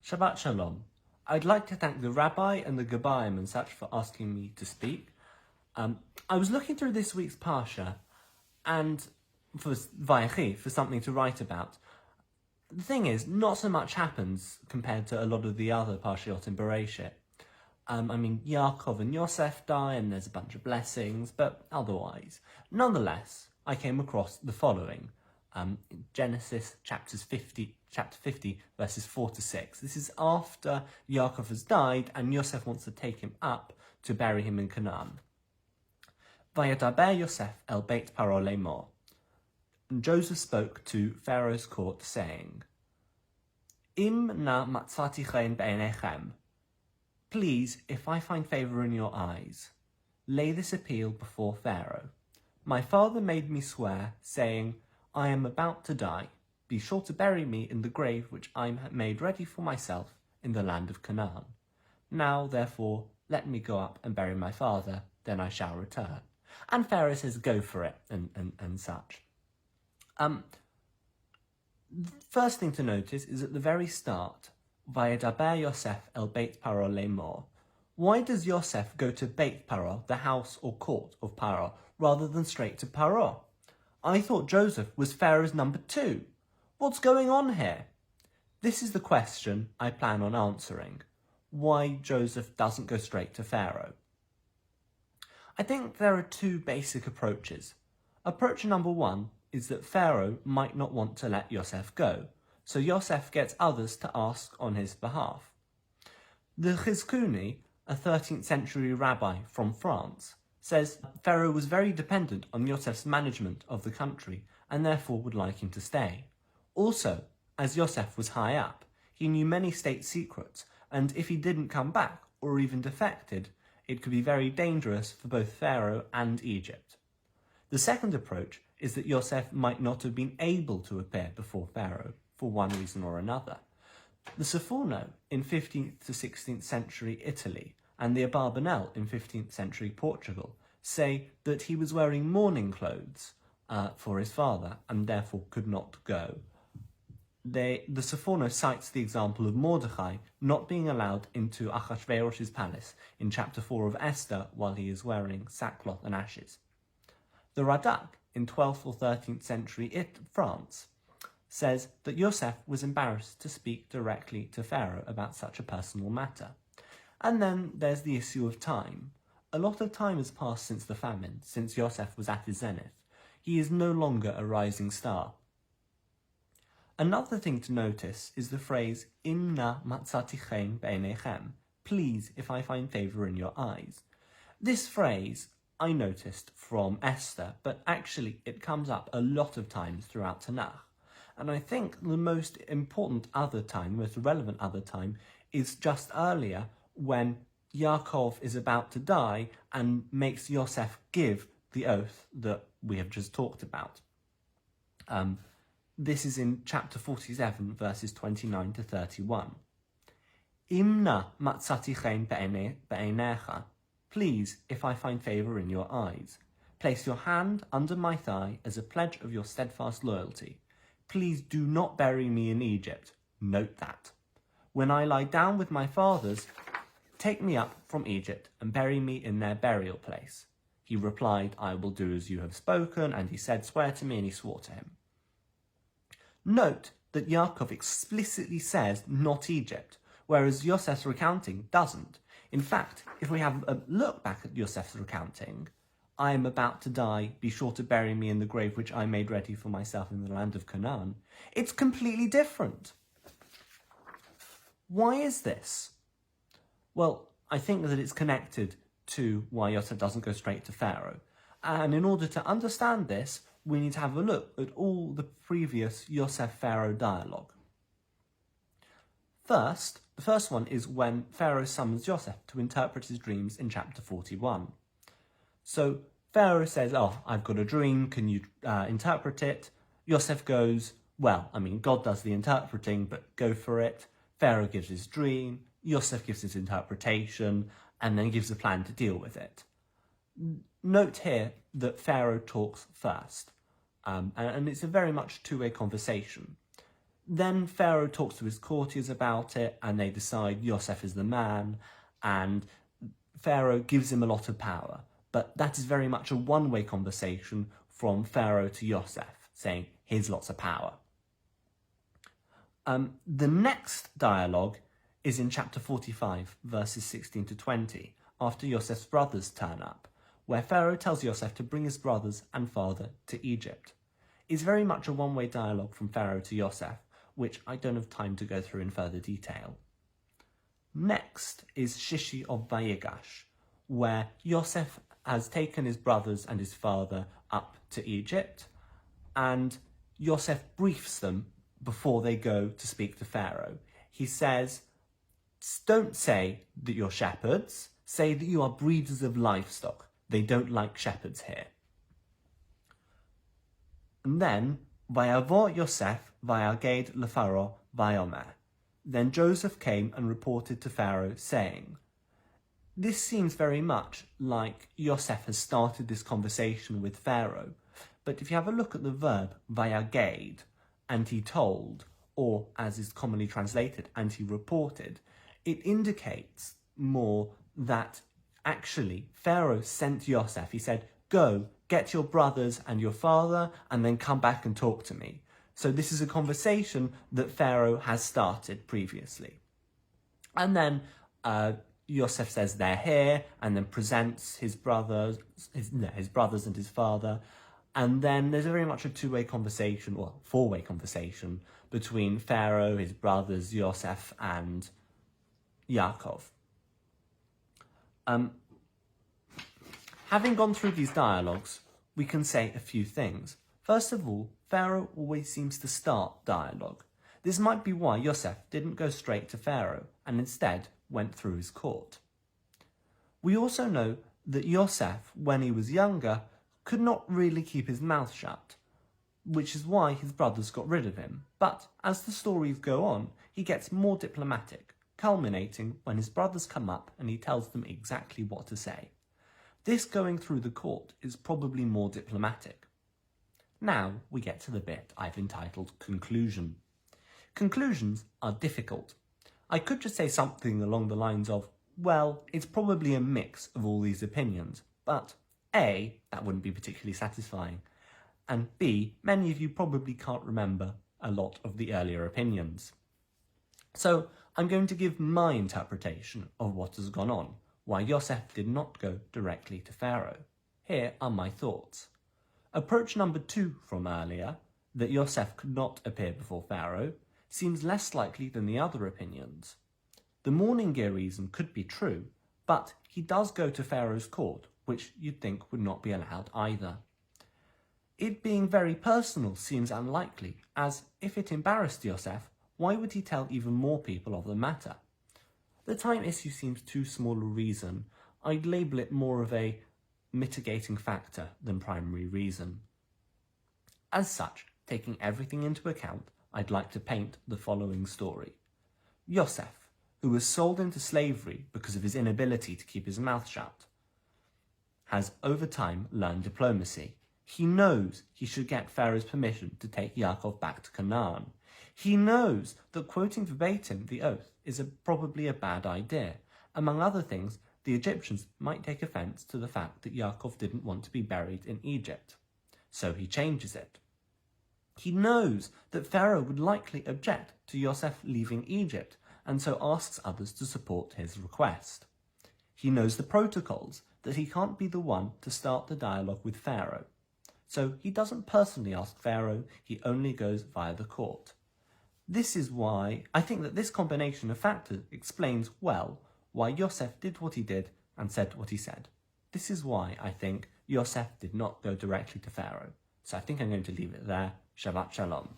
Shabbat Shalom. I'd like to thank the Rabbi and the Gabayim and such for asking me to speak. I was looking through this week's Parsha and for Vayechi, for something to write about. The thing is, not so much happens compared to a lot of the other Parshiot in Bereshit. Yaakov and Yosef die and there's a bunch of blessings, but otherwise. Nonetheless, I came across the following. Genesis chapter 50, verses 4 to 6. This is after Yaakov has died and Yosef wants to take him up to bury him in Canaan. Vayadaber Yosef el Beit Paro lemor. And Joseph spoke to Pharaoh's court, saying, Im na matzati chen be'enechem. Please, if I find favour in your eyes, lay this appeal before Pharaoh. My father made me swear, saying, I am about to die. Be sure to bury me in the grave which I made ready for myself in the land of Canaan. Now, therefore, let me go up and bury my father, then I shall return. And Pharaoh says, go for it, and such. First thing to notice is at the very start, Vayadaber Yosef el Beit Paro lemor. Why does Yosef go to Beit Paro, the house or court of Paro, rather than straight to Paro? I thought Joseph was Pharaoh's number 2. What's going on here? This is the question I plan on answering. Why Joseph doesn't go straight to Pharaoh? I think there are 2 basic approaches. Approach number 1 is that Pharaoh might not want to let Yosef go, so Yosef gets others to ask on his behalf. The Chizkuni, a 13th century rabbi from France, says Pharaoh was very dependent on Yosef's management of the country and therefore would like him to stay. Also, as Yosef was high up, he knew many state secrets, and if he didn't come back or even defected, it could be very dangerous for both Pharaoh and Egypt. The second approach is that Yosef might not have been able to appear before Pharaoh for one reason or another. The Seforno in 15th to 16th century Italy and the Abarbanel in 15th century Portugal say that he was wearing mourning clothes for his father and therefore could not go. The Seforno cites the example of Mordechai not being allowed into Achashverosh's palace in chapter 4 of Esther while he is wearing sackcloth and ashes. The Radak in 12th or 13th century France says that Yosef was embarrassed to speak directly to Pharaoh about such a personal matter. And then there's the issue of time. A lot of time has passed since the famine, since Yosef was at his zenith. He is no longer a rising star. Another thing to notice is the phrase, Im na matzati chen be'enechem. Please, if I find favour in your eyes. This phrase I noticed from Esther, but actually it comes up a lot of times throughout Tanakh. And I think the most important other time, most relevant other time, is just earlier when Yaakov is about to die and makes Yosef give the oath that we have just talked about. This is in chapter 47, verses 29 to 31. Imna matzati chen be'einecha. Please, if I find favour in your eyes, place your hand under my thigh as a pledge of your steadfast loyalty. Please do not bury me in Egypt. Note that. When I lie down with my fathers, take me up from Egypt and bury me in their burial place. He replied, I will do as you have spoken, and he said, swear to me, and he swore to him. Note that Yaakov explicitly says not Egypt, whereas Yosef's recounting doesn't. In fact, if we have a look back at Yosef's recounting, I am about to die, be sure to bury me in the grave which I made ready for myself in the land of Canaan, it's completely different. Why is this? Well, I think that it's connected to why Yosef doesn't go straight to Pharaoh. And in order to understand this, we need to have a look at all the previous Yosef-Pharaoh dialogue. First, the first one is when Pharaoh summons Yosef to interpret his dreams in chapter 41. So Pharaoh says, I've got a dream, can you interpret it? Yosef goes, God does the interpreting, but go for it. Pharaoh gives his dream, Yosef gives his interpretation, and then gives a plan to deal with it. Note here that Pharaoh talks first, and it's a very much two-way conversation. Then Pharaoh talks to his courtiers about it, and they decide Yosef is the man, and Pharaoh gives him a lot of power. But that is very much a one-way conversation from Pharaoh to Yosef, saying, here's lots of power. The next dialogue is in chapter 45, verses 16 to 20, after Yosef's brothers turn up, where Pharaoh tells Yosef to bring his brothers and father to Egypt. It's very much a one-way dialogue from Pharaoh to Yosef, which I don't have time to go through in further detail. Next is Shishi of Vayegash, where Yosef has taken his brothers and his father up to Egypt, and Yosef briefs them before they go to speak to Pharaoh. He says, don't say that you're shepherds, say that you are breeders of livestock. They don't like shepherds here. And then, Vayavo Yosef vayaged leFaro vayomer. Then Joseph came and reported to Pharaoh, saying, this seems very much like Yosef has started this conversation with Pharaoh, but if you have a look at the verb vayaged, and he told, or as is commonly translated, and he reported, it indicates more that actually Pharaoh sent Yosef. He said, go, get your brothers and your father, and then come back and talk to me. So this is a conversation that Pharaoh has started previously. And then Yosef says they're here, and then presents his brothers and his father. And then there's very much a two-way conversation, or four-way conversation, between Pharaoh, his brothers, Yosef, and Yaakov. Having gone through these dialogues, we can say a few things. First of all, Pharaoh always seems to start dialogue. This might be why Yosef didn't go straight to Pharaoh, and instead went through his court. We also know that Yosef, when he was younger, could not really keep his mouth shut, which is why his brothers got rid of him. But as the stories go on, he gets more diplomatic, culminating when his brothers come up and he tells them exactly what to say. This going through the court is probably more diplomatic. Now we get to the bit I've entitled Conclusion. Conclusions are difficult. I could just say something along the lines of, well, it's probably a mix of all these opinions, but A, that wouldn't be particularly satisfying, and B, many of you probably can't remember a lot of the earlier opinions. So I'm going to give my interpretation of what has gone on, why Yosef did not go directly to Pharaoh. Here are my thoughts. Approach number 2 from earlier, that Yosef could not appear before Pharaoh, seems less likely than the other opinions. The mourning gear reason could be true, but he does go to Pharaoh's court, which you'd think would not be allowed either. It being very personal seems unlikely, as if it embarrassed Yosef, why would he tell even more people of the matter? The time issue seems too small a reason. I'd label it more of a mitigating factor than primary reason. As such, taking everything into account, I'd like to paint the following story. Yosef, who was sold into slavery because of his inability to keep his mouth shut, has over time learned diplomacy. He knows he should get Pharaoh's permission to take Yaakov back to Canaan. He knows that quoting verbatim the oath is probably a bad idea. Among other things, the Egyptians might take offence to the fact that Yaakov didn't want to be buried in Egypt. So he changes it. He knows that Pharaoh would likely object to Yosef leaving Egypt, and so asks others to support his request. He knows the protocols, that he can't be the one to start the dialogue with Pharaoh. So he doesn't personally ask Pharaoh, he only goes via the court. This is why I think that this combination of factors explains well why Yosef did what he did and said what he said. This is why I think Yosef did not go directly to Pharaoh. So I think I'm going to leave it there. Shabbat Shalom.